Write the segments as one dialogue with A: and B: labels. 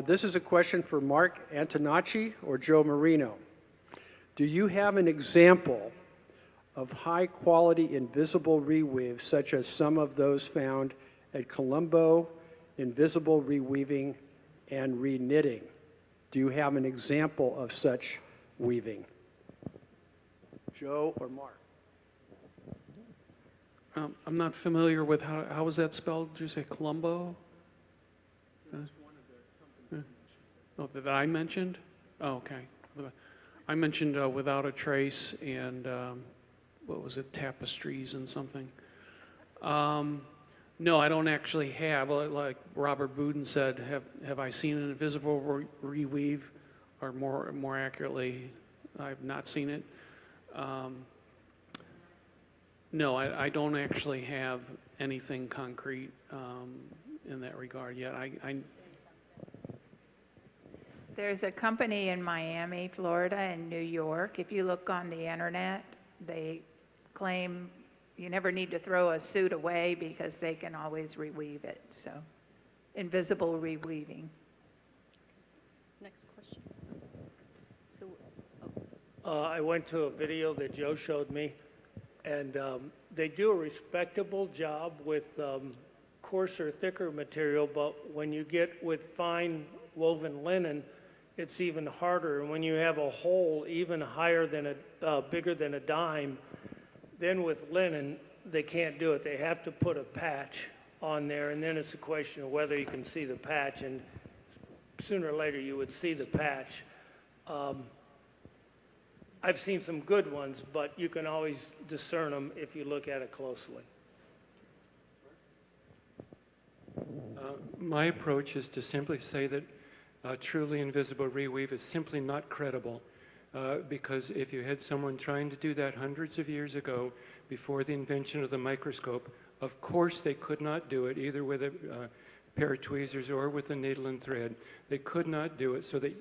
A: This is a question for Mark Antonacci or Joe Marino. Do you have an example of high-quality invisible reweave, such as some of those found at Colombo, invisible reweaving and reknitting? Do you have an example of such weaving? Joe or Mark?
B: I'm not familiar with how was that spelled? Did you say Colombo?
A: That's one of the companies
B: that I mentioned? Oh, okay. I mentioned Without a Trace and what was it, Tapestries and something. No, I don't actually have. Like Robert Bouden said, have I seen an invisible reweave? Or more accurately, I've not seen it. No, I don't actually have anything concrete in that regard yet.
C: There's a company in Miami, Florida, and New York. If you look on the internet, they claim you never need to throw a suit away because they can always reweave it. So, invisible reweaving.
D: Next question.
E: I went to a video that Joe showed me, and they do a respectable job with coarser, thicker material, but when you get with fine woven linen, it's even harder. And when you have a hole even higher than bigger than a dime, then with linen, they can't do it. They have to put a patch on there, and then it's a question of whether you can see the patch, and sooner or later you would see the patch. I've seen some good ones, but you can always discern them if you look at it closely.
F: My approach is to simply say that truly invisible reweave is simply not credible. Because if you had someone trying to do that hundreds of years ago, before the invention of the microscope, of course they could not do it, either with a pair of tweezers or with a needle and thread. They could not do it, so that,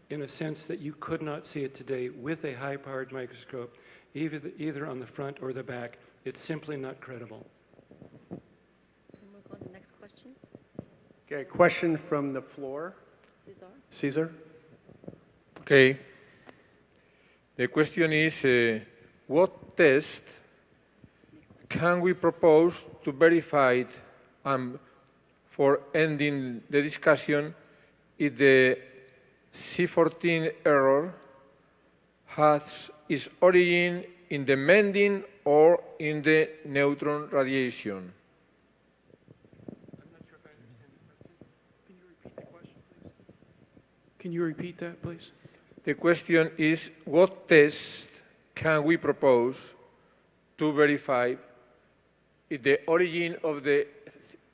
F: in a sense, that you could not see it today with a high-powered microscope, either on the front or the back. It's simply not credible.
D: We'll move on to the next question.
A: Okay, question from the floor. Cesar?
G: Okay. The question is, what test can we propose to verify it, for ending the discussion, if the C14 error has its origin in the mending or in the neutron radiation?
B: I'm not sure if I understand the question. Can you repeat that, please?
G: The question is, what test can we propose to verify if the origin of the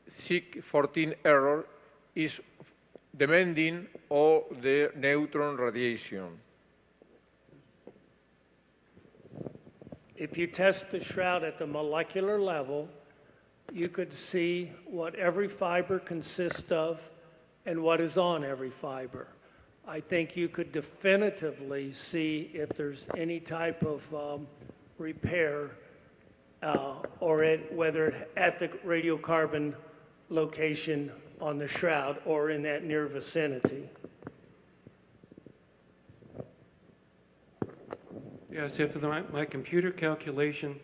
G: C14 error is the mending or the neutron radiation?
E: If you test the shroud at the molecular level, you could see what every fiber consists of and what is on every fiber. I think you could definitively see if there's any type of repair or whether at the radiocarbon location on the shroud or in that near vicinity.
F: Yes, if my computer calculation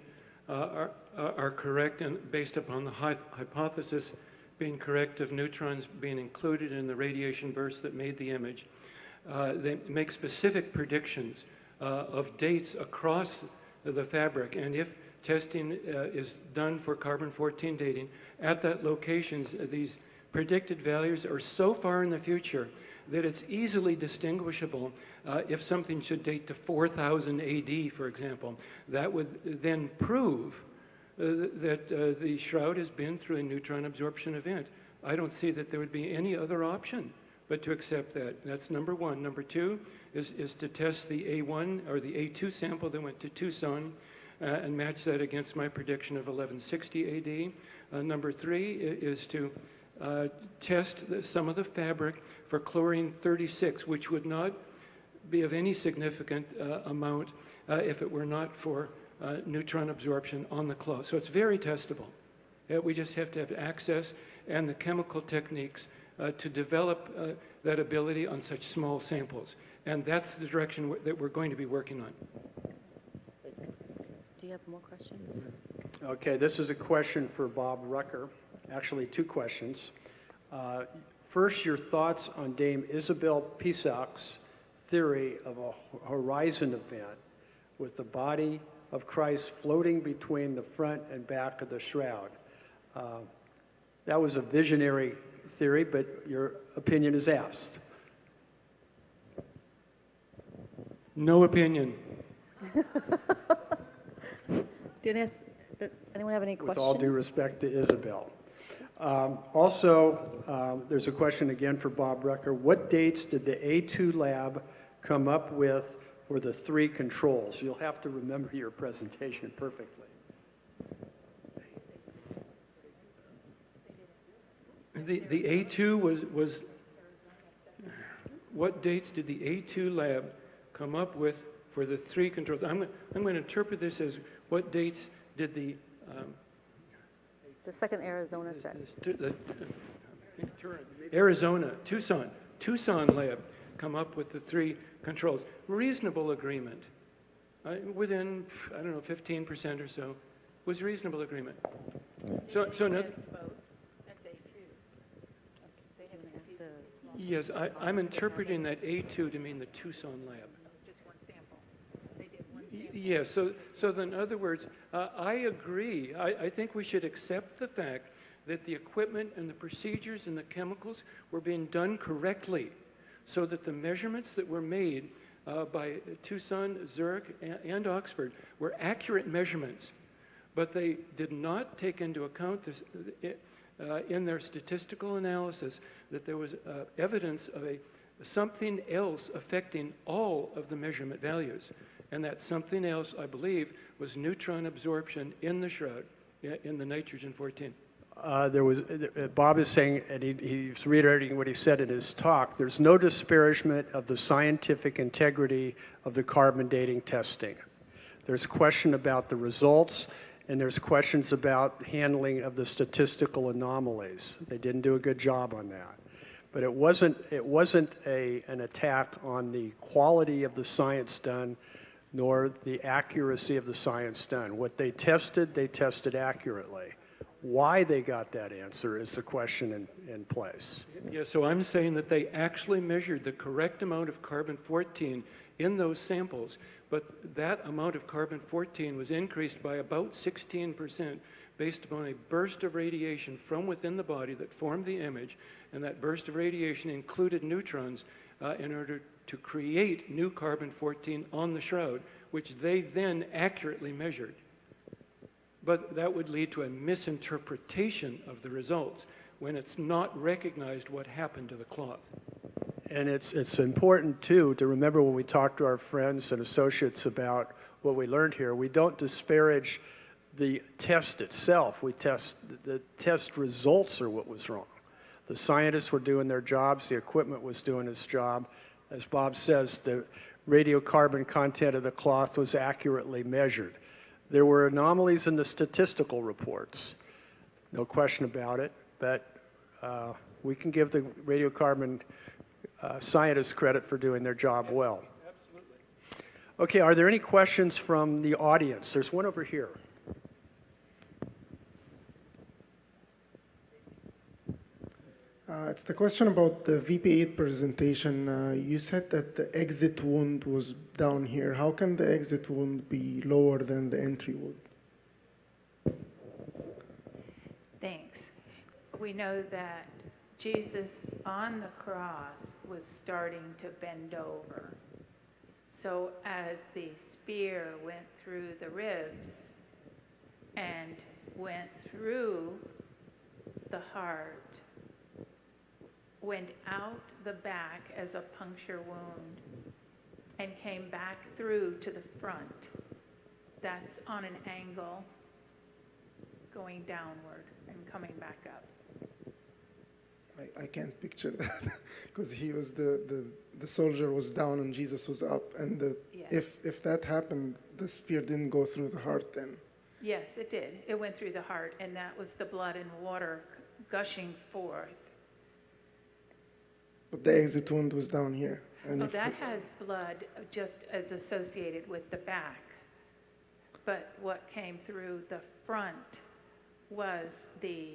F: are correct and based upon the hypothesis being correct of neutrons being included in the radiation burst that made the image, they make specific predictions of dates across the fabric. And if testing is done for carbon-14 dating at that locations, these predicted values are so far in the future that it's easily distinguishable. If something should date to 4000 AD, for example, that would then prove that the shroud has been through a neutron absorption event. I don't see that there would be any other option but to accept that. That's number one. Number two is to test the A1 or the A2 sample that went to Tucson and match that against my prediction of 1160 AD. Number three is to test some of the fabric for chlorine-36, which would not be of any significant amount if it were not for neutron absorption on the cloth. So it's very testable. We just have to have access and the chemical techniques to develop that ability on such small samples. And that's the direction that we're going to be working on.
D: Do you have more questions?
A: Okay, this is a question for Bob Rucker. Actually, two questions. First, your thoughts on Dame Isabel Pisac's theory of a horizon event with the body of Christ floating between the front and back of the shroud. That was a visionary theory, but your opinion is asked.
F: No opinion.
D: Does anyone have any
A: With
D: questions?
A: all due respect to Isabel. There's a question again for Bob Rucker. What dates did the A2 lab come up with for the 3 controls? You'll have to remember your presentation perfectly.
F: The A2 was, what dates did the A2 lab come up with for the 3 controls? I'm going to interpret this as what dates did the
D: second Arizona set.
F: Tucson lab come up with the 3 controls. Reasonable agreement. Within, I don't know, 15% or so was reasonable agreement. So no, yes, I'm interpreting that A2 to mean the Tucson lab. Yes, so then in other words, I agree. I think we should accept the fact that the equipment and the procedures and the chemicals were being done correctly so that the measurements that were made by Tucson, Zurich, and Oxford were accurate measurements, but they did not take into account this, in their statistical analysis that there was evidence of something else affecting all of the measurement values. And that something else, I believe, was neutron absorption in the shroud, in the nitrogen-14.
A: Bob is saying, and he's reiterating what he said in his talk, there's no disparagement of the scientific integrity of the carbon dating testing. There's question about the results, and there's questions about handling of the statistical anomalies. They didn't do a good job on that. But it wasn't an attack on the quality of the science done, nor the accuracy of the science done. What they tested accurately. Why they got that answer is the question in place.
F: Yeah, so I'm saying that they actually measured the correct amount of carbon-14 in those samples, but that amount of carbon-14 was increased by about 16% based upon a burst of radiation from within the body that formed the image, and that burst of radiation included neutrons in order to create new carbon-14 on the shroud, which they then accurately measured. But that would lead to a misinterpretation of the results when it's not recognized what happened to the cloth.
A: And it's important, too, to remember when we talk to our friends and associates about what we learned here, we don't disparage the test itself. The test results are what was wrong. The scientists were doing their jobs, the equipment was doing its job. As Bob says, the radiocarbon content of the cloth was accurately measured. There were anomalies in the statistical reports, no question about it, but we can give the radiocarbon scientists credit for doing their job well.
F: Absolutely.
A: Okay, are there any questions from the audience? There's one over here.
H: It's the question about the VP8 presentation. You said that the exit wound was down here. How can the exit wound be lower than the entry wound?
C: Thanks. We know that Jesus on the cross was starting to bend over. So as the spear went through the ribs and went through the heart, went out the back as a puncture wound, and came back through to the front. That's on an angle going downward and coming back up.
H: I can't picture that because he was the soldier was down and Jesus was up, and
C: Yes.
H: if that happened, the spear didn't go through the heart then.
C: Yes, it did. It went through the heart, and that was the blood and water gushing forth.
H: but the exit wound was down here. And
C: Oh,
H: if
C: that has blood just as associated with the back. But what came through the front was the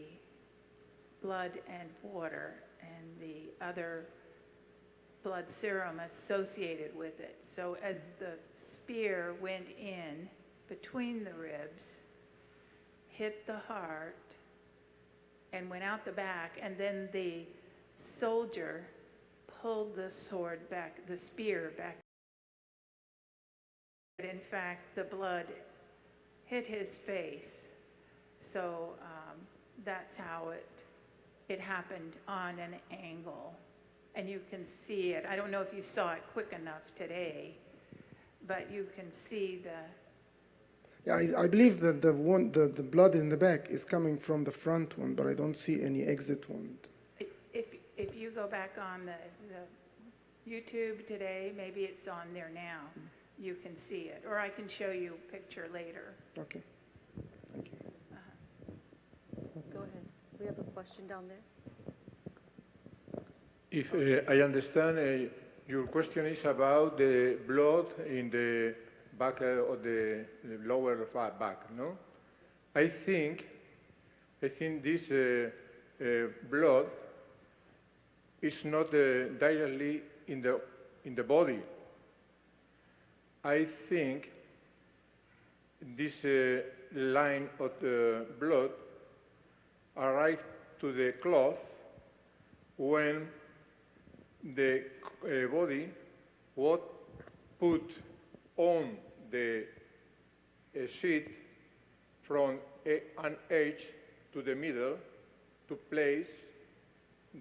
C: blood and water and the other blood serum associated with it. So as the spear went in between the ribs, hit the heart, and went out the back, and then the soldier pulled the sword back, the spear back. In fact, the blood hit his face. So that's how it happened on an angle. And you can see it. I don't know if you saw it quick enough today, but you can see the...
H: Yeah, I believe that the blood in the back is coming from the front one, but I don't see any exit wound.
C: If you go back on the YouTube today, maybe it's on there now, you can see it. Or I can show you a picture later.
H: Okay, thank you.
D: Go ahead. We have a question down there.
G: If I understand, your question is about the blood in the back of the lower back, no? I think this blood is not directly in the body. I think this line of the blood arrived to the cloth when the body was put on the sheet from an edge to the middle to place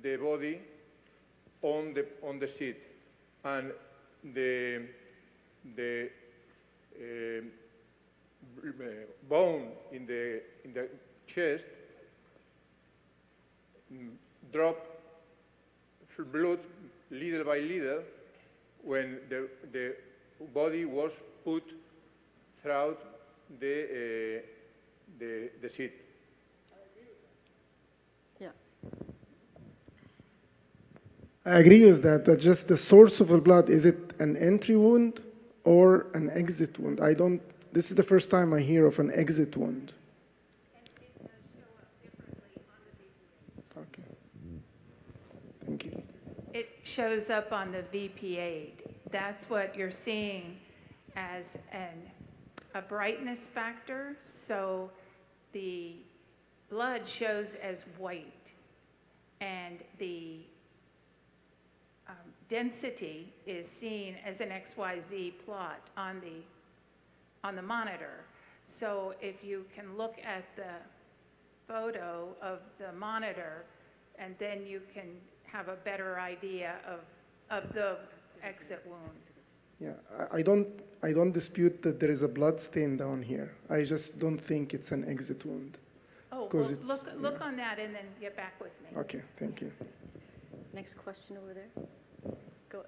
G: the body on the sheet, and the bone in the chest dropped blood little by little when the body was put throughout the sheet.
D: Yeah.
H: I agree with that. That just the source of the blood, is it an entry wound or an exit wound? This is the first time I hear of an exit wound. Okay. Thank you.
C: It shows up on the VP8. That's what you're seeing as a brightness factor. So the blood shows as white, and the density is seen as an XYZ plot on the monitor. So if you can look at the photo of the monitor, and then you can have a better idea of the exit wound.
H: Yeah, I don't dispute that there is a blood stain down here. I just don't think it's an exit wound.
C: Oh,
H: 'Cause
C: well,
H: it's-
C: look on that and then get back with me.
H: Okay, thank you.
D: Next question over there. Go.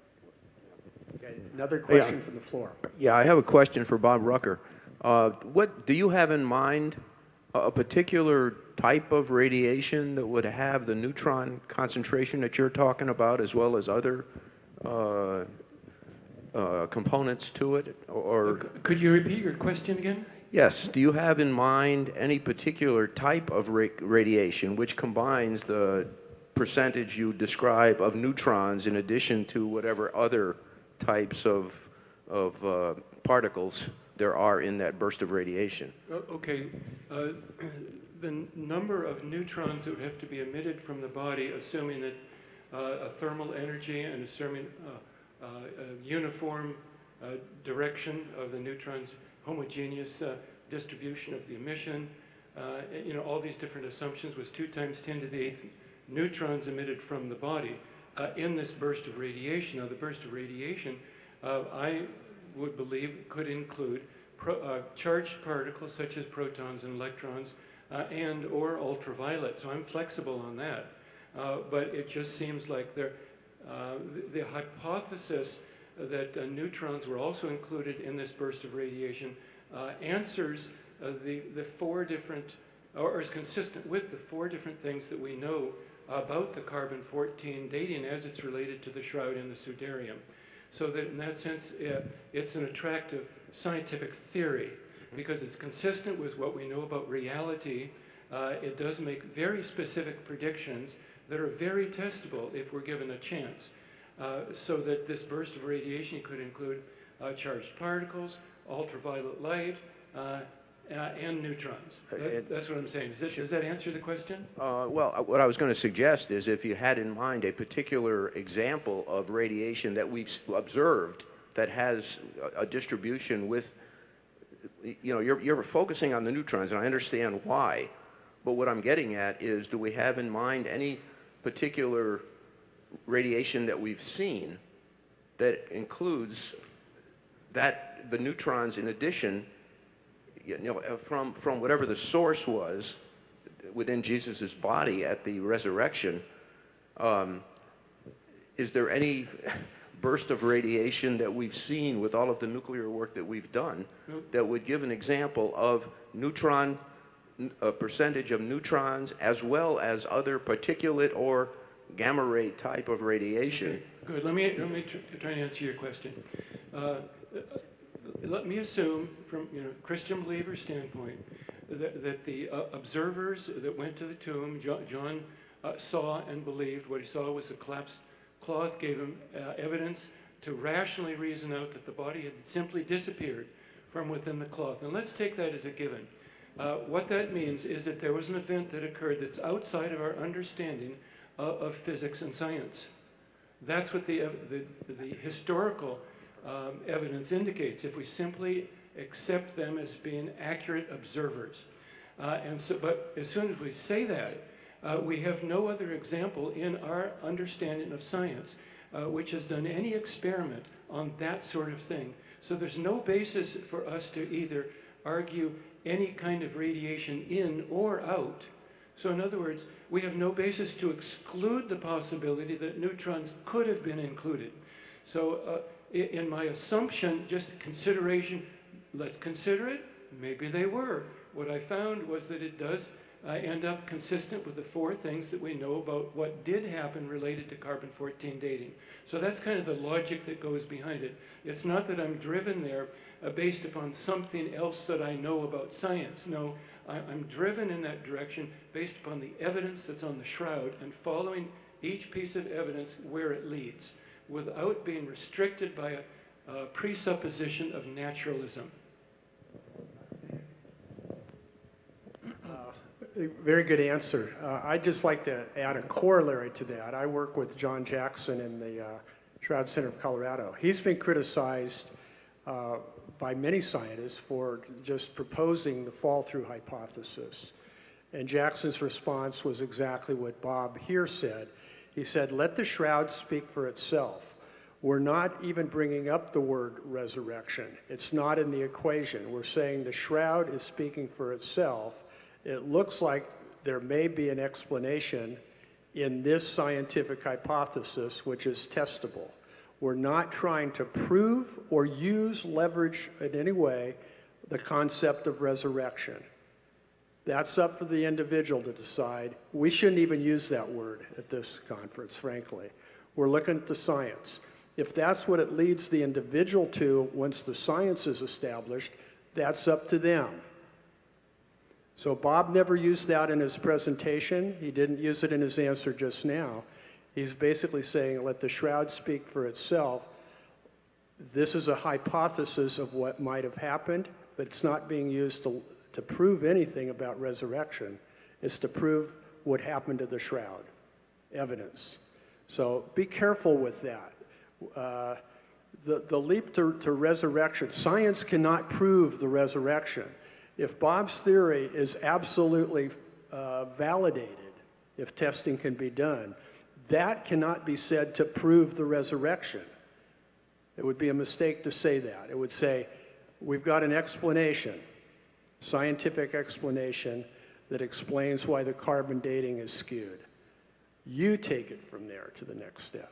A: Okay, another question from the floor.
I: Yeah, I have a question for Bob Rucker. What do you have in mind? A particular type of radiation that would have the neutron concentration that you're talking about, as well as other components to it? Or
F: Could you repeat your question again?
I: yes, do you have in mind any particular type of radiation which combines the percentage you describe of neutrons in addition to whatever other types of particles there are in that burst of radiation?
F: Okay. The number of neutrons that would have to be emitted from the body, assuming that a thermal energy and assuming a uniform direction of the neutrons, homogeneous distribution of the emission, all these different assumptions, was 2 times 10 to the 8th neutrons emitted from the body in this burst of radiation. Now, the burst of radiation, I would believe, could include charged particles such as protons and electrons and or ultraviolet. So I'm flexible on that. But it just seems like the hypothesis that neutrons were also included in this burst of radiation answers the 4 different, or is consistent with the 4 different things that we know about the carbon-14 dating as it's related to the shroud and the sudarium. So that in that sense, it's an attractive scientific theory because it's consistent with what we know about reality. It does make very specific predictions that are very testable if we're given a chance. So that this burst of radiation could include charged particles, ultraviolet light, and neutrons. That's what I'm saying. Does that answer the question?
I: Well, what I was going to suggest is if you had in mind a particular example of radiation that we've observed that has a distribution with, you're focusing on the neutrons, and I understand why. But what I'm getting at is, do we have in mind any particular radiation that we've seen that includes that the neutrons in addition, from whatever the source was within Jesus's body at the resurrection? Is there any burst of radiation that we've seen with all of the nuclear work that we've done that would give an example of a percentage of neutrons as well as other particulate or gamma ray type of radiation?
F: Okay, good. Let me try and answer your question. Let me assume, from Christian believer standpoint, that the observers that went to the tomb, John saw and believed. What he saw was the collapsed cloth, gave him evidence to rationally reason out that the body had simply disappeared from within the cloth. And let's take that as a given. What that means is that there was an event that occurred that's outside of our understanding of physics and science. That's what the historical evidence indicates, if we simply accept them as being accurate observers. But as soon as we say that, we have no other example in our understanding of science which has done any experiment on that sort of thing. So there's no basis for us to either argue any kind of radiation in or out. So in other words, we have no basis to exclude the possibility that neutrons could have been included. So in my assumption, just consideration, let's consider it, maybe they were. What I found was that it does end up consistent with the four things that we know about what did happen related to carbon-14 dating. So that's kind of the logic that goes behind it. It's not that I'm driven there based upon something else that I know about science. No, I'm driven in that direction based upon the evidence that's on the shroud and following each piece of evidence where it leads, without being restricted by a presupposition of naturalism.
A: Very good answer. I'd just like to add a corollary to that. I work with John Jackson in the Shroud Center of Colorado. He's been criticized by many scientists for just proposing the fall-through hypothesis. And Jackson's response was exactly what Bob here said. He said, let the shroud speak for itself. We're not even bringing up the word resurrection. It's not in the equation. We're saying the shroud is speaking for itself. It looks like there may be an explanation in this scientific hypothesis which is testable. We're not trying to prove or leverage in any way the concept of resurrection. That's up for the individual to decide. We shouldn't even use that word at this conference, frankly. We're looking at the science. If that's what it leads the individual to once the science is established, that's up to them. So Bob never used that in his presentation. He didn't use it in his answer just now. He's basically saying, let the shroud speak for itself. This is a hypothesis of what might have happened, but it's not being used to prove anything about resurrection. It's to prove what happened to the shroud, evidence. So be careful with that. The leap to resurrection, science cannot prove the resurrection. If Bob's theory is absolutely validated, if testing can be done, that cannot be said to prove the resurrection. It would be a mistake to say that. It would say, we've got an explanation, scientific explanation that explains why the carbon dating is skewed. You take it from there to the next step.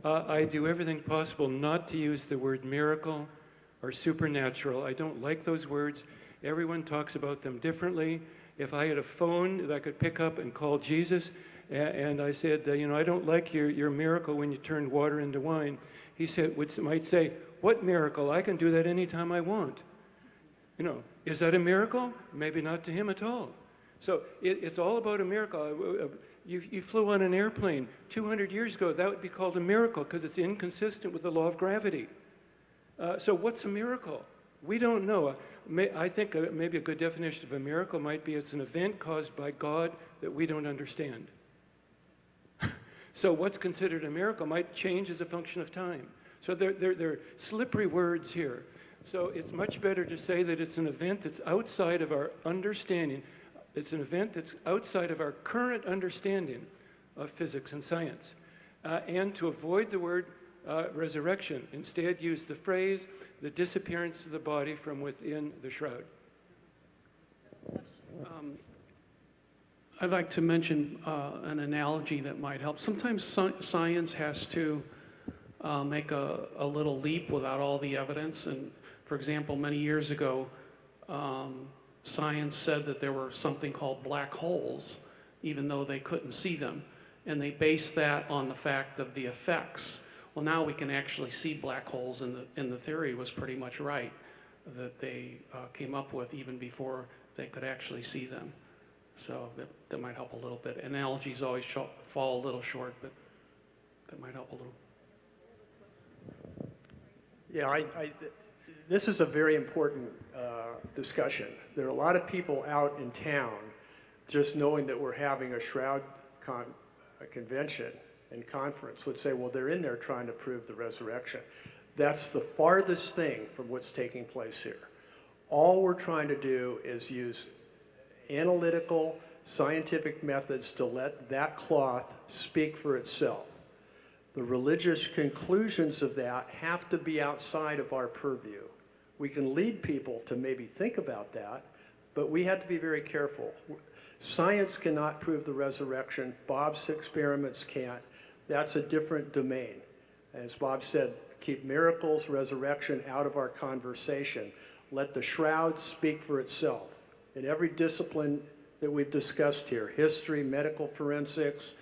F: I do everything possible not to use the word miracle or supernatural. I don't like those words Everyone talks about them differently. If I had a phone that I could pick up and call Jesus, and I said, I don't like your miracle when you turned water into wine, he might say, what miracle? I can do that anytime I want. Is that a miracle? Maybe not to him at all. So it's all about a miracle. You flew on an airplane 200 years ago. That would be called a miracle because it's inconsistent with the law of gravity. So what's a miracle? We don't know. I think maybe a good definition of a miracle might be it's an event caused by God that we don't understand. So what's considered a miracle might change as a function of time. So they're slippery words here. So it's much better to say that it's an event that's outside of our understanding. It's an event that's outside of our current understanding of physics and science. And to avoid the word resurrection, instead use the phrase, the disappearance of the body from within the shroud.
B: I'd like to mention an analogy that might help. Sometimes science has to make a little leap without all the evidence. And for example, many years ago, science said that there were something called black holes, even though they couldn't see them. And they based that on the fact of the effects. Well, now we can actually see black holes, and the theory was pretty much right that they came up with even before they could actually see them. So that might help a little bit. Analogies always fall a little short, but that might help a little.
A: Yeah, this is a very important discussion. There are a lot of people out in town just knowing that we're having a Shroud convention and conference would say, well, they're in there trying to prove the resurrection. That's the farthest thing from what's taking place here. All we're trying to do is use analytical, scientific methods to let that cloth speak for itself. The religious conclusions of that have to be outside of our purview. We can lead people to maybe think about that, but we have to be very careful. Science cannot prove the resurrection. Bob's experiments can't. That's a different domain. As Bob said, keep miracles, resurrection out of our conversation. Let the shroud speak for itself. In every discipline that we've discussed here, history, medical forensics,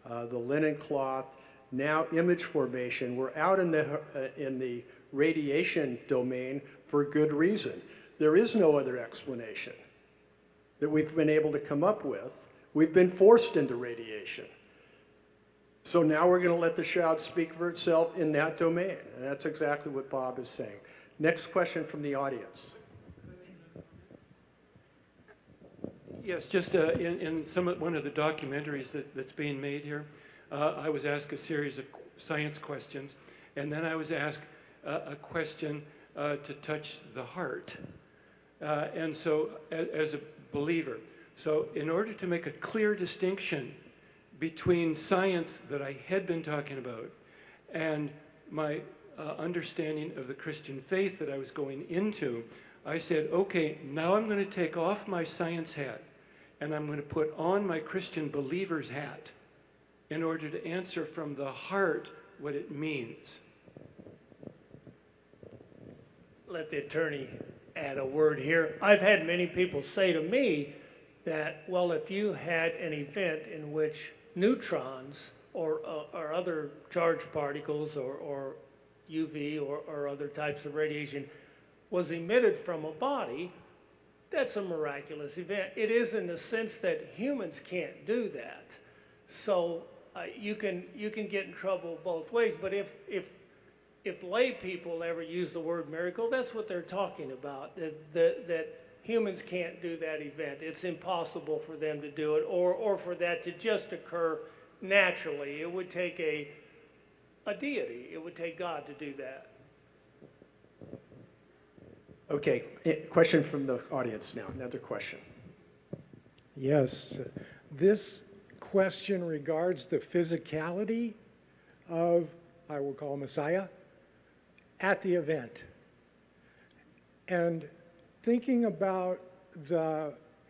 A: the linen cloth, now image formation, we're out in the radiation domain for good reason. There is no other explanation that we've been able to come up with. We've been forced into radiation. So now we're going to let the shroud speak for itself in that domain. And that's exactly what Bob is saying. Next question from the audience.
F: Yes, just in one of the documentaries that's being made here, I was asked a series of science questions, and then I was asked a question to touch the heart. And so, as a believer, so in order to make a clear distinction between science that I had been talking about and my understanding of the Christian faith that I was going into, I said, okay, now I'm going to take off my science hat and I'm going to put on my Christian believer's hat in order to answer from the heart what it means.
E: Let the attorney add a word here. I've had many people say to me that, well, if you had an event in which neutrons or other charged particles or UV or other types of radiation was emitted from a body, that's a miraculous event. It is in the sense that humans can't do that. So you can get in trouble both ways. But if lay people ever use the word miracle, that's what they're talking about, that humans can't do that event. It's impossible for them to do it, or for that to just occur naturally. It would take a deity. It would take God to do that.
A: Okay, question from the audience now. Another question.
J: Yes, this question regards the physicality of, I will call Messiah, at the event. And thinking about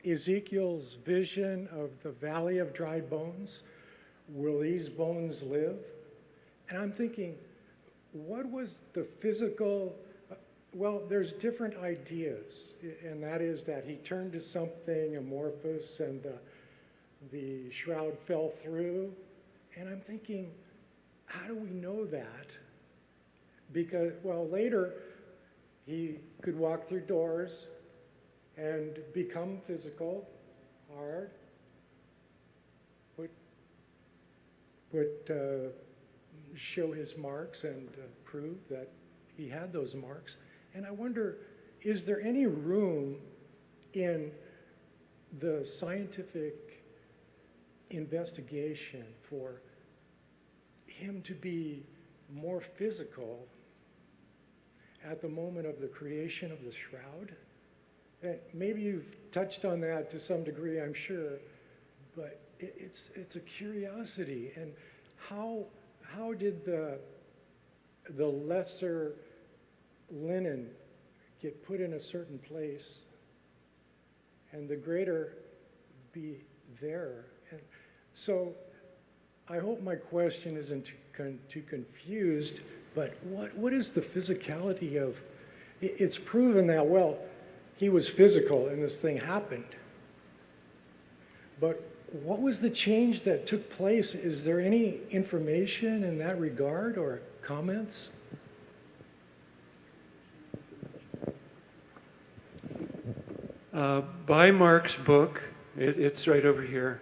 J: Ezekiel's vision of the valley of dry bones, will these bones live? And I'm thinking, what was the physical, Well, there's different ideas, and that is that he turned to something amorphous and the shroud fell through. And I'm thinking, how do we know that? Because, well, later he could walk through doors and become physical, hard, show his marks and prove that he had those marks. And I wonder, is there any room in the scientific investigation for him to be more physical at the moment of the creation of the shroud? And maybe you've touched on that to some degree, I'm sure, but it's a curiosity. And how did the lesser linen get put in a certain place and the greater be there? And so I hope my question isn't too confused, but what is the physicality of, it's proven that, well, he was physical and this thing happened, but what was the change that took place? Is there any information in that regard or comments?
F: Buy Mark's book. It's right over here.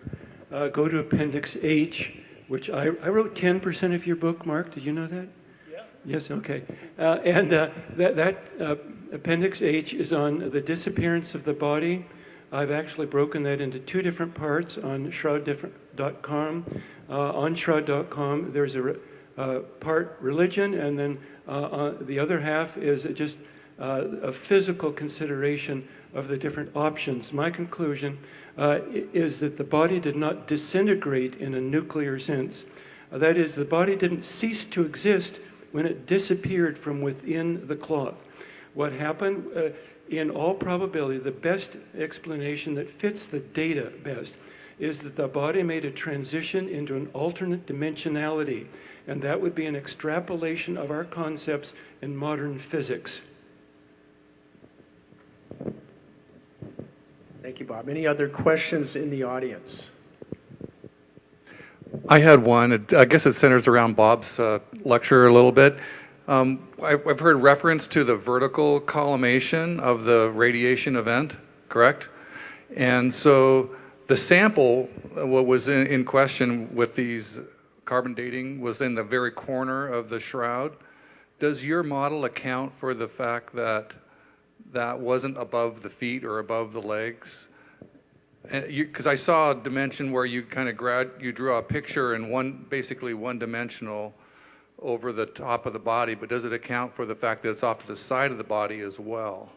F: Go to Appendix H, which I wrote 10% of your book, Mark. Did you know that?
E: Yeah.
F: Yes, okay. That Appendix H is on the disappearance of the body. I've actually broken that into two different parts on shroud.com. On shroud.com, there's a part religion, and then the other half is just a physical consideration of the different options. My conclusion is that the body did not disintegrate in a nuclear sense. That is, the body didn't cease to exist when it disappeared from within the cloth. What happened, in all probability, the best explanation that fits the data best is that the body made a transition into an alternate dimensionality, and that would be an extrapolation of our concepts in modern physics.
A: Thank you, Bob. Any other questions in the audience?
K: I had one. I guess it centers around Bob's lecture a little bit. I've heard reference to the vertical collimation of the radiation event, correct? And so the sample, what was in question with these carbon dating, was in the very corner of the shroud. Does your model account for the fact that that wasn't above the feet or above the legs? Because I saw a dimension where you kind of you drew a picture in basically one-dimensional over the top of the body, but does it account for the fact that it's off to the side of the body as well?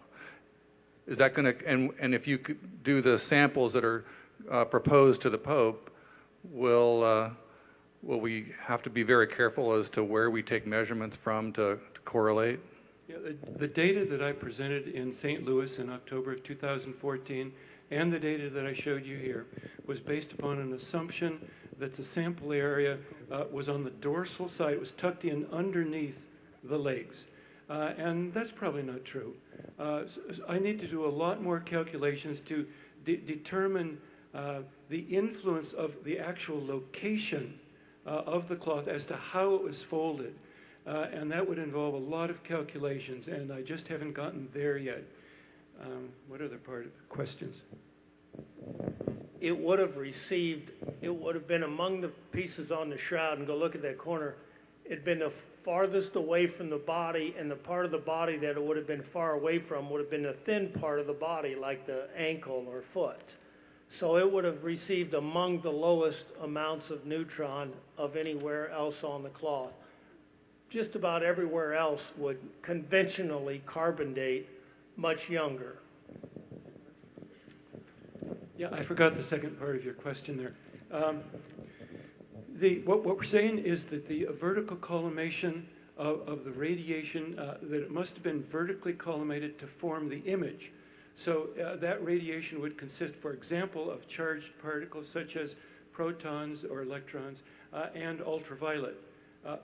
K: Is that going to, and if you could do the samples that are proposed to the Pope, will we have to be very careful as to where we take measurements from to correlate?
F: Yeah, the data that I presented in St. Louis in October of 2014 and the data that I showed you here was based upon an assumption that the sample area was on the dorsal side. It was tucked in underneath the legs. And that's probably not true. I need to do a lot more calculations to determine the influence of the actual location of the cloth as to how it was folded. And that would involve a lot of calculations, and I just haven't gotten there yet. What other questions?
E: It would have been among the pieces on the shroud, and go look at that corner, it'd been the farthest away from the body, and the part of the body that it would have been far away from would have been the thin part of the body, like the ankle or foot. So it would have received among the lowest amounts of neutron of anywhere else on the cloth. Just about everywhere else would conventionally carbon date much younger.
F: Yeah, I forgot the second part of your question there. What we're saying is that the vertical collimation of the radiation, that it must have been vertically collimated to form the image. So that radiation would consist, for example, of charged particles such as protons or electrons and ultraviolet.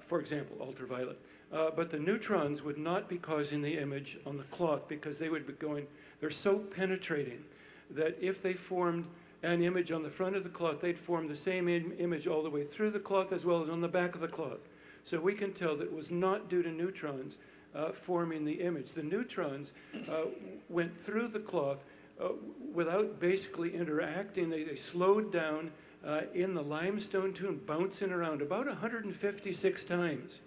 F: For example, ultraviolet. but the neutrons would not be causing the image on the cloth because they would be going, they're so penetrating that if they formed an image on the front of the cloth, they'd form the same image all the way through the cloth as well as on the back of the cloth. So we can tell that it was not due to neutrons forming the image. The neutrons went through the cloth without basically interacting. They slowed down in the limestone tomb, bouncing around about 156 times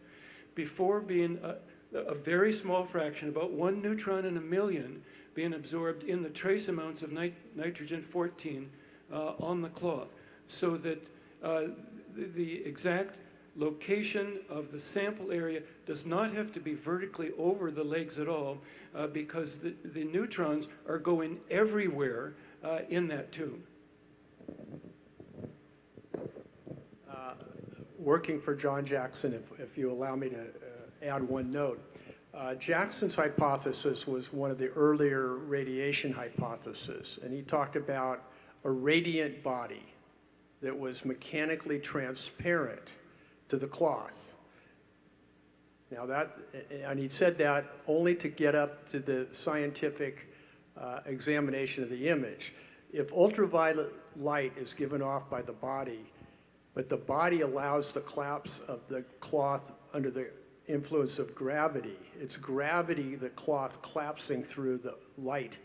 F: before being a very small fraction, about 1 neutron in a million, being absorbed in the trace amounts of nitrogen-14 on the cloth, so that the exact location of the sample area does not have to be vertically over the legs at all, because the neutrons are going everywhere in that tube.
A: Working for John Jackson, if you allow me to add one note. Jackson's hypothesis was one of the earlier radiation hypotheses, and he talked about a radiant body that was mechanically transparent to the cloth. Now and he said that only to get up to the scientific examination of the image. If ultraviolet light is given off by the body, but the body allows the collapse of the cloth under the influence of gravity, it's gravity, the cloth collapsing through the light,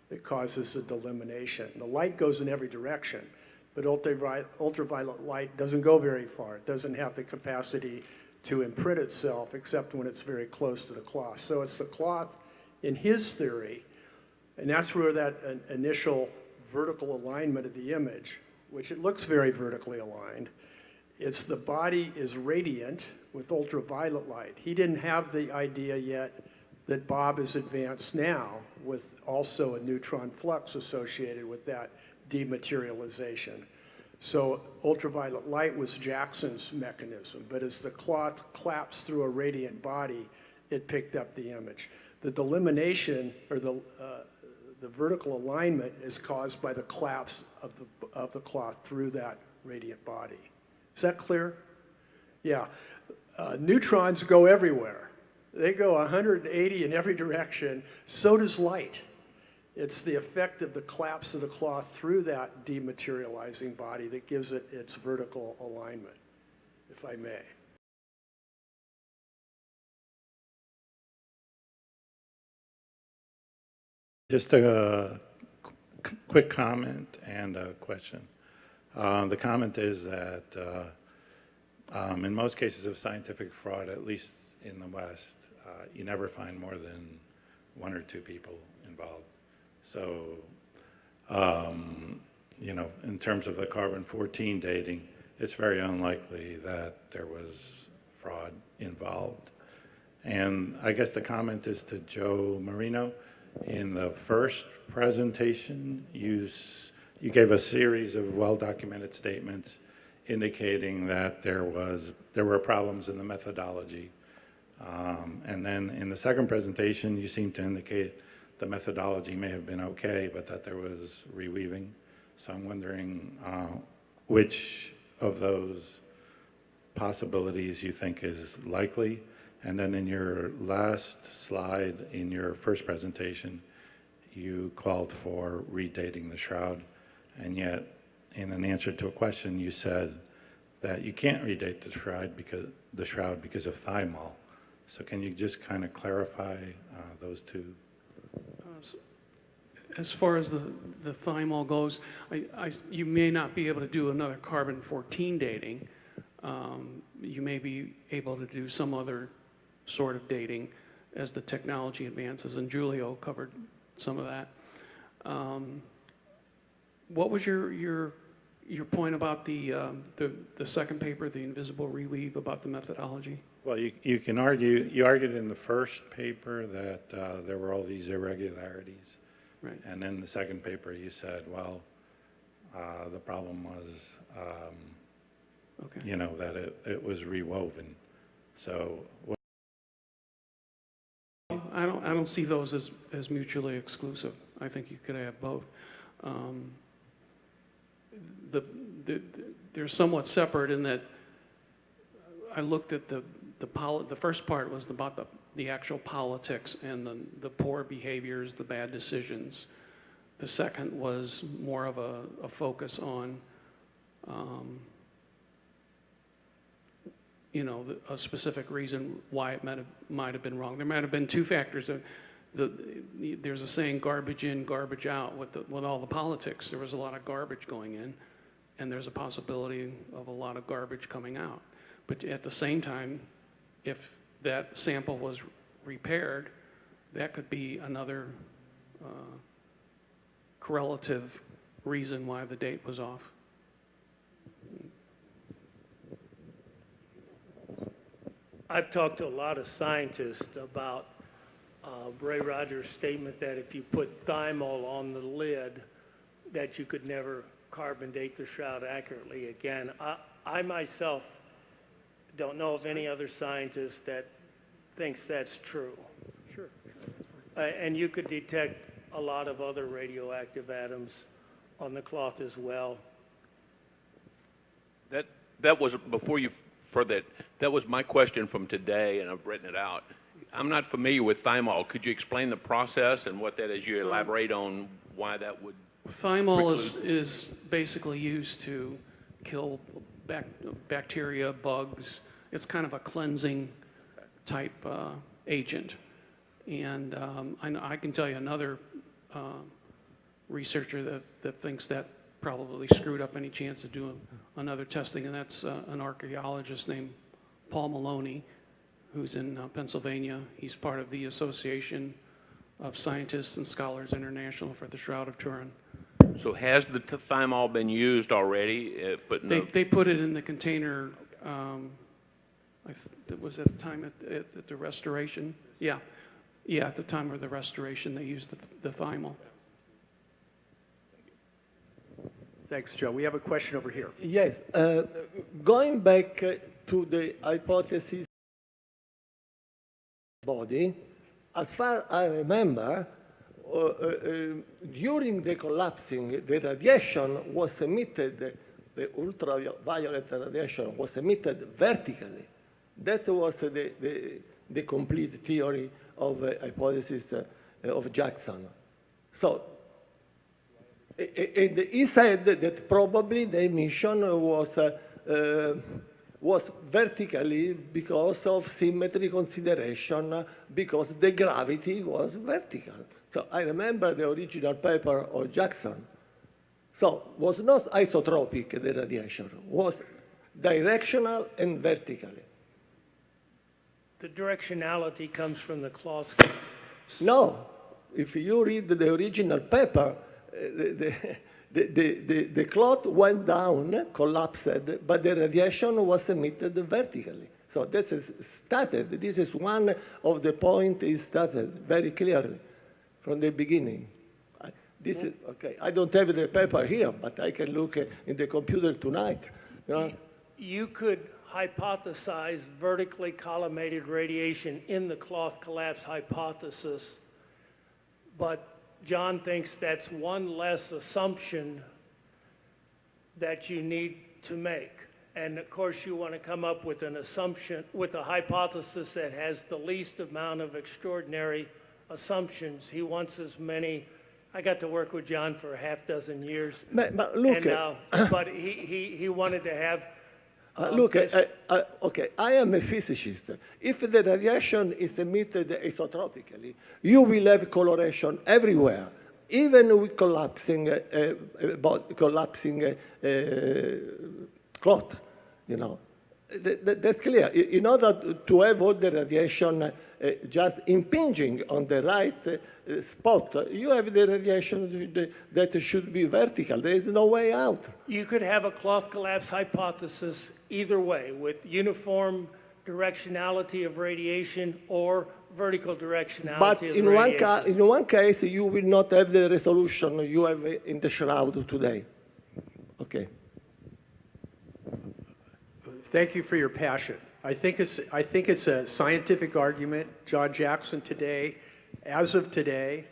A: that causes the delimitation. The light goes in every direction, but ultraviolet light doesn't go very far. It doesn't have the capacity to imprint itself except when it's very close to the cloth. So it's the cloth, in his theory, and that's where that initial vertical alignment of the image, which it looks very vertically aligned, it's the body is radiant with ultraviolet light. He didn't have the idea yet that Bob is advanced now with also a neutron flux associated with that dematerialization. So ultraviolet light was Jackson's mechanism, but as the cloth collapsed through a radiant body, it picked up the image. The delimitation, or the vertical alignment, is caused by the collapse of the cloth through that radiant body. Is that clear? Yeah. Neutrons go everywhere. They go 180 in every direction. So does light. It's the effect of the collapse of the cloth through that dematerializing body that gives it its vertical alignment, if I may.
L: Just a quick comment and a question. The comment is that in most cases of scientific fraud, at least in the West, you never find more than 1 or 2 people involved. So, you know, in terms of the carbon-14 dating, it's very unlikely that there was fraud involved. And I guess the comment is to Joe Marino. In the first presentation, you gave a series of well-documented statements indicating that there were problems in the methodology. And then in the second presentation, you seemed to indicate the methodology may have been okay, but that there was reweaving. So I'm wondering which of those possibilities you think is likely. And then in your last slide in your first presentation, you called for redating the Shroud. And yet, in an answer to a question, you said that you can't redate the Shroud because of thymol. So can you just kind of clarify those two?
B: As far as the thymol goes, you may not be able to do another carbon-14 dating. You may be able to do some other sort of dating as the technology advances, and Julio covered some of that. What was your point about the second paper, the invisible reweave, about the methodology?
L: Well, you can argue, you argued in the first paper that there were all these irregularities.
B: Right.
L: And then the second paper you said, well, the problem was,
B: okay,
L: you know, that it was rewoven. So
B: I don't see those as mutually exclusive. I think you could have both. They're somewhat separate in that I looked at the the first part was about the actual politics and the poor behaviors, the bad decisions. The second was more of a focus on, a specific reason why it might have been wrong. There might have been two factors. There's a saying, garbage in, garbage out. With all the politics, there was a lot of garbage going in, and there's a possibility of a lot of garbage coming out. But at the same time, if that sample was repaired, that could be another correlative reason why the date was off.
E: I've talked to a lot of scientists about Ray Rogers' statement that if you put thymol on the lid, that you could never carbon date the shroud accurately again. I myself don't know of any other scientist that thinks that's true.
A: Sure.
E: And you could detect a lot of other radioactive atoms on the cloth as well.
M: That was, before you further, that was my question from today, and I've written it out. I'm not familiar with thymol. Could you explain the process and what that is? You elaborate on why that would...
B: Thymol is basically used to kill bacteria, bugs. It's kind of a cleansing type agent. And I can tell you another researcher that thinks that probably screwed up any chance of doing another testing, and that's an archaeologist named Paul Maloney, who's in Pennsylvania. He's part of the Association of Scientists and Scholars International for the Shroud of Turin.
M: So has the thymol been used already? But no.
B: They put it in the container. It was at the time at the restoration. Yeah, at the time of the restoration, they used the thymol.
A: Thanks, Joe. We have a question over here.
N: Yes. Going back to the hypothesis body, as far as I remember, during the collapsing, the radiation was emitted, the ultraviolet radiation was emitted vertically. That was the complete theory of hypothesis of Jackson. So, and he said that probably the emission was vertically because of symmetry consideration, because the gravity was vertical. So I remember the original paper of Jackson. So was not isotropic, the radiation, was directional and vertically.
E: The directionality comes from the cloth.
N: No, if you read the original paper, the cloth went down, collapsed, but the radiation was emitted vertically. So that's stated. This is one of the points is stated very clearly from the beginning. This is, okay, I don't have the paper here, but I can look in the computer tonight.
E: You could hypothesize vertically collimated radiation in the cloth collapse hypothesis, but John thinks that's one less assumption that you need to make. And of course you want to come up with an assumption, with a hypothesis that has the least amount of extraordinary assumptions. He wants as many. I got to work with John for a half dozen years.
N: But look,
E: but he wanted to have.
N: Okay, I am a physicist. If the radiation is emitted isotropically, you will have coloration everywhere, even with collapsing cloth. You know, that's clear. In order to have all the radiation just impinging on the right spot, you have the radiation that should be vertical. There is no way out.
E: You could have a cloth collapse hypothesis either way, with uniform directionality of radiation or vertical directionality
N: but
E: of
N: in
E: radiation.
N: in one case, you will not have the resolution you have in the Shroud today. Okay.
A: Thank you for your passion. I think it's a scientific argument. John Jackson today, as of today,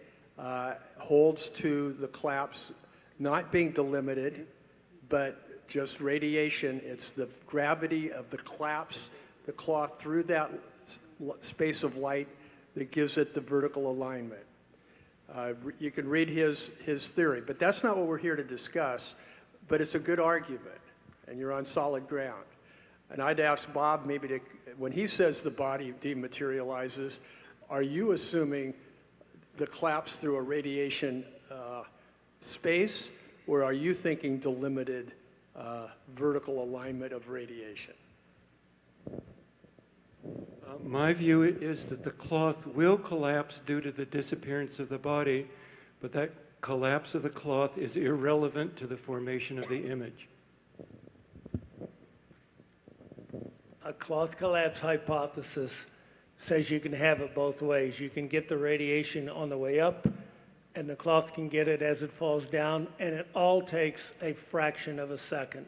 A: holds to the collapse not being delimited, but just radiation. It's the gravity of the collapse the cloth through that space of light that gives it the vertical alignment. You can read his theory, but that's not what we're here to discuss, but it's a good argument, and you're on solid ground. And I'd ask Bob maybe to, when he says the body dematerializes, are you assuming the collapse through a radiation space, or are you thinking delimited vertical alignment of radiation?
F: My view is that the cloth will collapse due to the disappearance of the body, but that collapse of the cloth is irrelevant to the formation of the image.
E: A cloth collapse hypothesis says you can have it both ways. You can get the radiation on the way up, and the cloth can get it as it falls down, and it all takes a fraction of a second.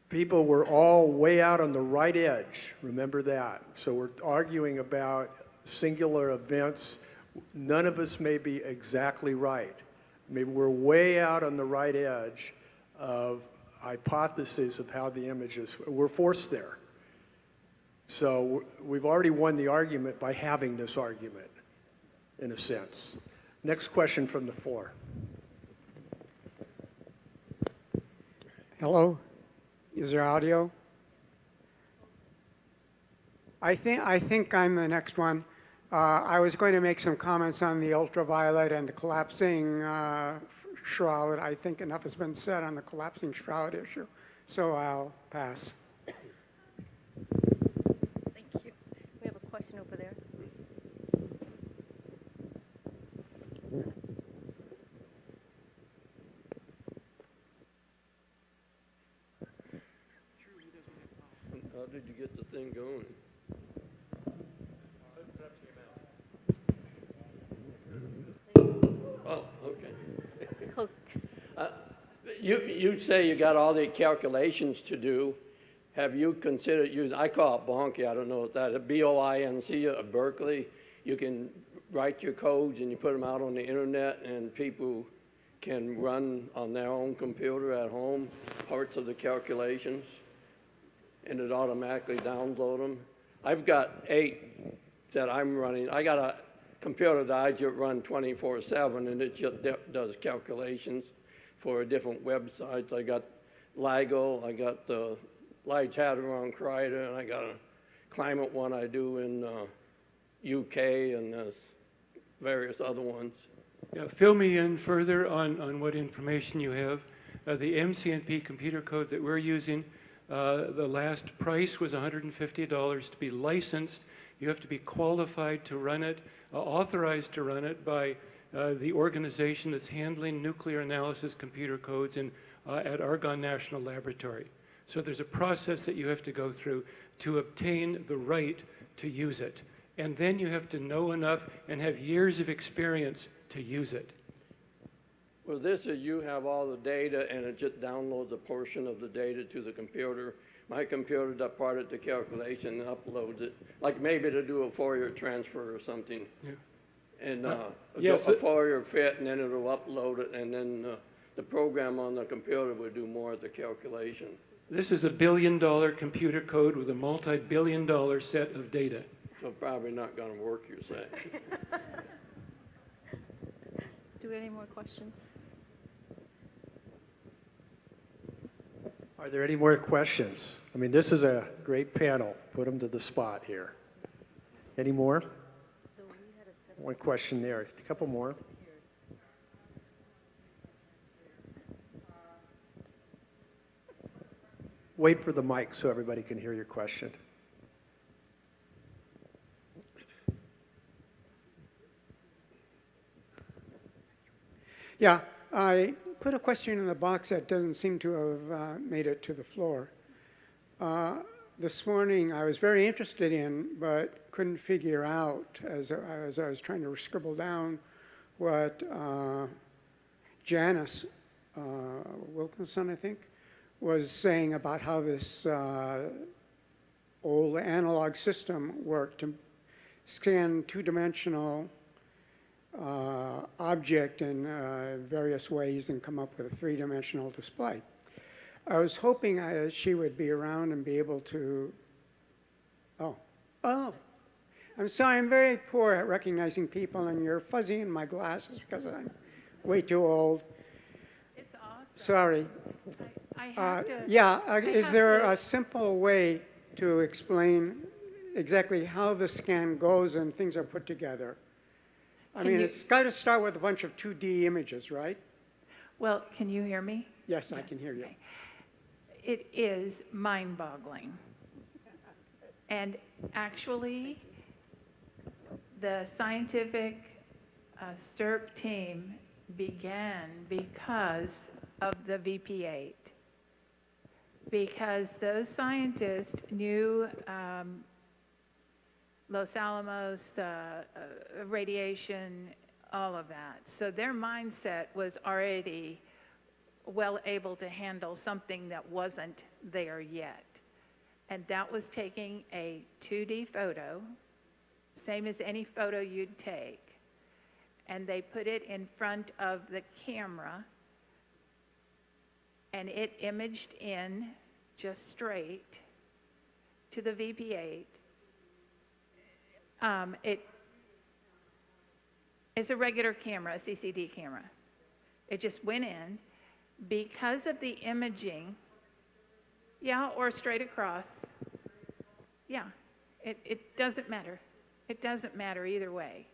A: People were all way out on the right edge, remember that. So we're arguing about singular events. None of us may be exactly right. Maybe we're way out on the right edge of hypotheses of how the images, we're forced there. So we've already won the argument by having this argument, in a sense. Next question from the floor.
O: Hello? Is there audio? I think I'm the next one. I was going to make some comments on the ultraviolet and the collapsing shroud. I think enough has been said on the collapsing shroud issue, so I'll pass.
D: Thank you. We have a question over there.
P: How did you get the thing going? Oh, okay. You say you got all the calculations to do. Have you considered using, I call it Bonky, I don't know what that is, B-O-I-N-C at Berkeley. You can write your codes and you put them out on the internet, and people can run on their own computer at home parts of the calculations, and it automatically download them. I've got 8 that I'm running. I got a computer that I just run 24/7, and it just does calculations for different websites. I got LIGO, I got the Large Hadron Collider, and I got a climate one I do in UK, and various other ones.
F: Yeah, fill me in further on what information you have. The MCNP computer code that we're using, the last price was $150 to be licensed. You have to be qualified to run it, authorized to run it by the organization that's handling nuclear analysis computer codes at Argonne National Laboratory. So there's a process that you have to go through to obtain the right to use it. And then you have to know enough and have years of experience to use it.
P: Well, this is you have all the data, and it just downloads a portion of the data to the computer. My computer does part of the calculation and uploads it, like maybe to do a Fourier transfer or something. Yeah. And
F: yes,
P: a Fourier fit, and then it'll upload it, and then the program on the computer will do more of the calculation.
F: This is a billion-dollar computer code with a multi-billion-dollar set of data.
P: So probably not going to work, you say.
D: Do we have any more questions?
A: Are there any more questions? I mean, this is a great panel. Put them to the spot here. Any more? One question there. A couple more. Wait for the mic so everybody can hear your question.
O: Yeah, I put a question in the box that doesn't seem to have made it to the floor. This morning I was very interested in, but couldn't figure out as I was trying to scribble down what Janice Wilkinson, I think, was saying about how this old analog system worked to scan two-dimensional object in various ways and come up with a three-dimensional display. I was hoping she would be around and be able to, oh. I'm sorry, I'm very poor at recognizing people, and you're fuzzy in my glasses because I'm way too old.
C: It's awesome.
O: Sorry.
C: I have to.
O: Is there a simple way to explain exactly how the scan goes and things are put together? I mean, it's got to start with a bunch of 2D images, right?
C: Well, can you hear me?
O: Yes, I can hear you.
C: Okay. It is mind-boggling. And actually, the scientific STIRP team began because of the VP8. Because those scientists knew Los Alamos, radiation, all of that. So their mindset was already well able to handle something that wasn't there yet. And that was taking a 2D photo, same as any photo you'd take, and they put it in front of the camera, and it imaged in just straight to the VP8. It's a regular camera, a CCD camera. It just went in. Because of the imaging, or straight across, it doesn't matter. It doesn't matter either way.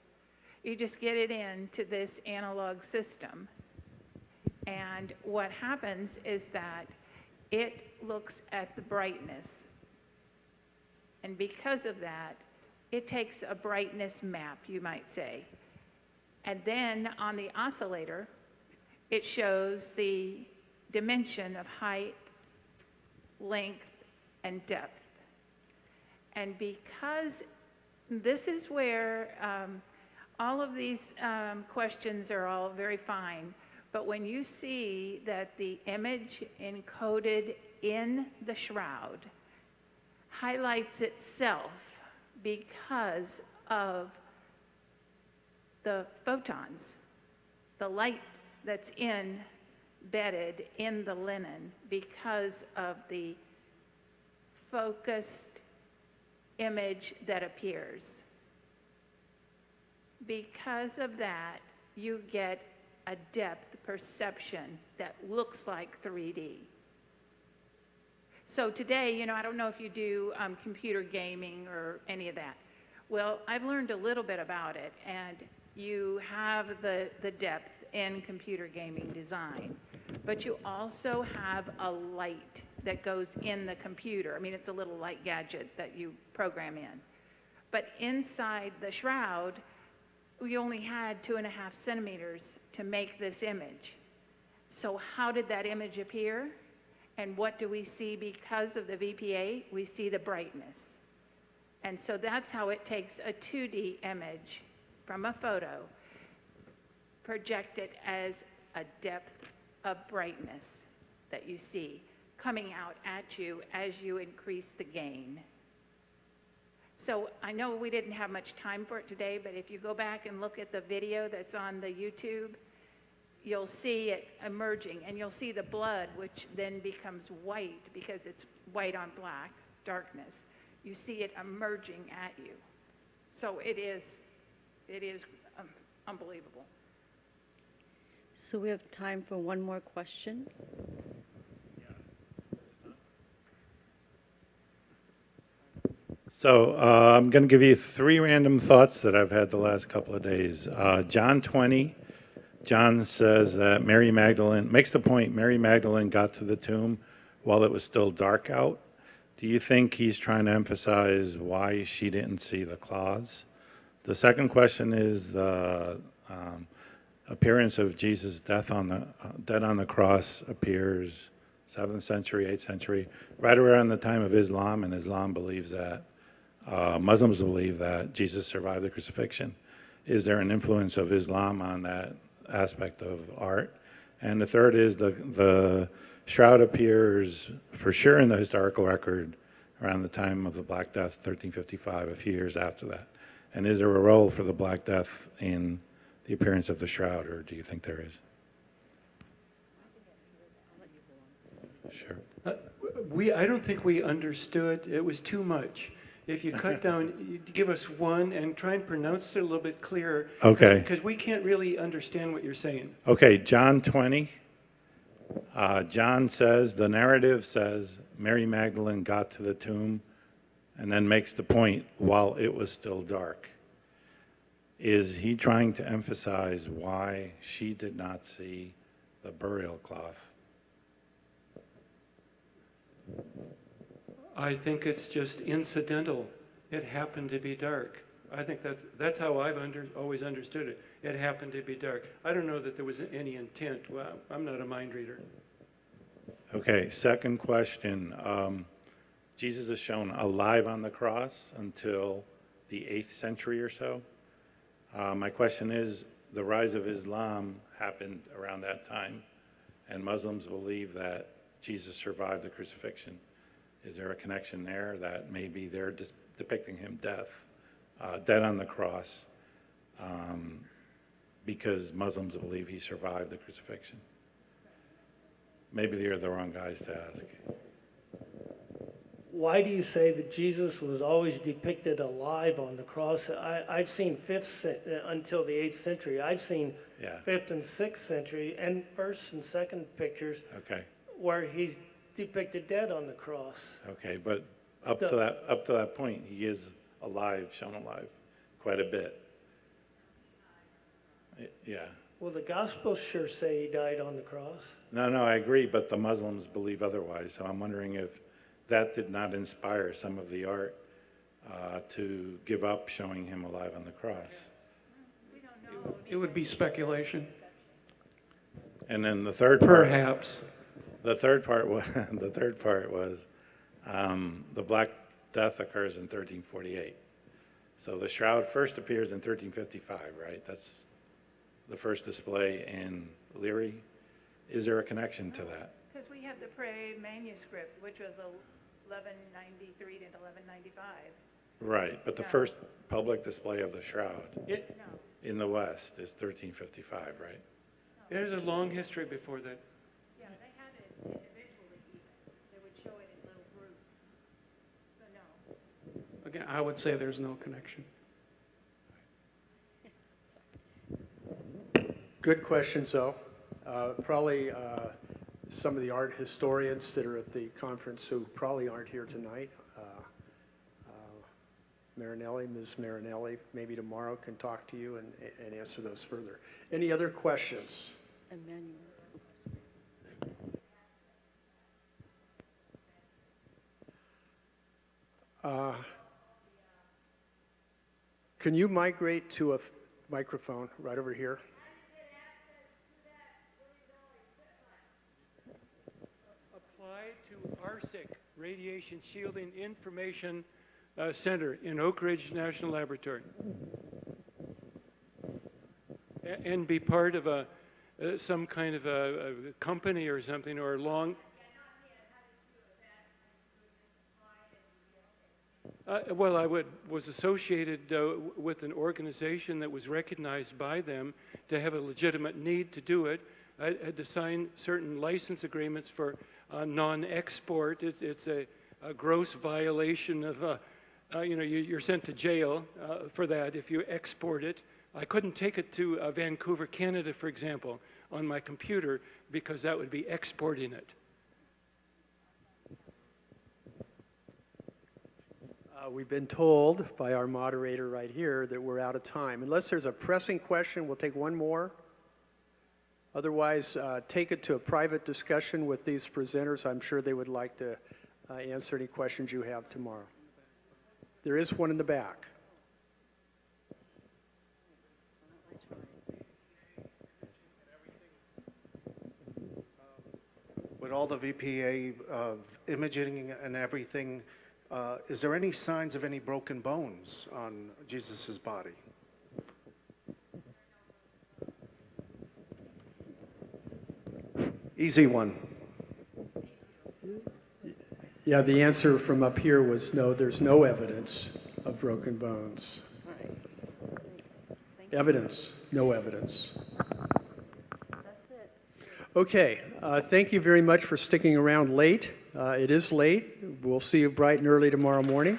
C: You just get it into this analog system, and what happens is that it looks at the brightness, and because of that, it takes a brightness map, you might say, and then on the oscillator, it shows the dimension of height, length, and depth. And because this is where all of these questions are all very fine, but when you see that the image encoded in the shroud highlights itself because of the photons, the light that's embedded in the linen because of the focused image that appears. Because of that, you get a depth perception that looks like 3D. So today, I don't know if you do computer gaming or any of that. Well, I've learned a little bit about it, and you have the depth in computer gaming design, but you also have a light that goes in the computer. I mean, it's a little light gadget that you program in. But inside the shroud, we only had 2.5 centimeters to make this image. So how did that image appear? And what do we see because of the VPA? We see the brightness. And so that's how it takes a 2D image from a photo, project it as a depth of brightness that you see coming out at you as you increase the gain. So I know we didn't have much time for it today, but if you go back and look at the video that's on the YouTube, you'll see it emerging, and you'll see the blood, which then becomes white because it's white on black, darkness. You see it emerging at you. So it is unbelievable.
D: So we have time for one more question.
L: So I'm going to give you 3 random thoughts that I've had the last couple of days. John 20, John says that Mary Magdalene, makes the point, Mary Magdalene got to the tomb while it was still dark out. Do you think he's trying to emphasize why she didn't see the claws? The second question is the appearance of Jesus' dead on the cross appears 7th century, 8th century, right around the time of Islam, and Islam believes that, Muslims believe that Jesus survived the crucifixion. Is there an influence of Islam on that aspect of art? And the third is the shroud appears for sure in the historical record around the time of the Black Death, 1355, a few years after that. And is there a role for the Black Death in the appearance of the shroud, or do you think there is? Sure.
F: I don't think we understood. It was too much. If you cut down, you give us one and try and pronounce it a little bit clearer.
L: Okay.
F: Because we can't really understand what you're saying.
L: Okay, John 20. John says, the narrative says, Mary Magdalene got to the tomb and then makes the point while it was still dark. Is he trying to emphasize why she did not see the burial cloth?
F: I think it's just incidental. It happened to be dark. I think that's how I've always understood it. It happened to be dark. I don't know that there was any intent. Well, I'm not a mind reader.
L: Okay, second question. Jesus is shown alive on the cross until the 8th century or so. My question is, the rise of Islam happened around that time, and Muslims believe that Jesus survived the crucifixion. Is there a connection there that maybe they're depicting him dead on the cross, because Muslims believe he survived the crucifixion? Maybe they're the wrong guys to ask.
E: Why do you say that Jesus was always depicted alive on the cross? I've seen until the 8th century. I've seen 5th and 6th century and 1st and 2nd pictures where he's depicted dead on the cross.
L: Okay, but up to that point, he is alive, shown alive, quite a bit. Yeah.
E: Well, the Gospels sure say he died on the cross.
L: No, I agree, but the Muslims believe otherwise. So I'm wondering if that did not inspire some of the art to give up showing him alive on the cross.
B: It would be speculation.
L: And then the third part.
B: Perhaps.
L: The third part was the Black Death occurs in 1348. So the Shroud first appears in 1355, right? That's the first display in Leary. Is there a connection to that?
C: Because we have the Prey manuscript, which was 1193 to 1195.
L: Right, but the first public display of the Shroud in the West is 1355, right?
F: There's a long history before that.
C: Yeah, they had it individually even. They would show it in little groups. So no.
B: Again, I would say there's no connection.
A: Good questions, though. Probably some of the art historians that are at the conference who probably aren't here tonight. Ms. Marinelli, maybe tomorrow can talk to you and answer those further. Any other questions?
D: Emmanuel.
A: Can you migrate to a microphone right over here?
F: Apply to RSIC, Radiation Shielding Information Center in Oak Ridge National Laboratory, and be part of some kind of a company or something, or long. Well, I was associated with an organization that was recognized by them to have a legitimate need to do it. I had to sign certain license agreements for non-export. It's a gross violation of, you're sent to jail for that if you export it. I couldn't take it to Vancouver, Canada, for example, on my computer, because that would be exporting it.
A: We've been told by our moderator right here that we're out of time. Unless there's a pressing question, we'll take one more. Otherwise, take it to a private discussion with these presenters. I'm sure they would like to answer any questions you have tomorrow. There is one in the back.
Q: With all the VPA imaging and everything, is there any signs of any broken bones on Jesus's body? Easy one.
A: Yeah, the answer from up here was no, there's no evidence of broken bones. Evidence, no evidence.
D: That's it.
A: Okay, thank you very much for sticking around late. It is late. We'll see you bright and early tomorrow morning.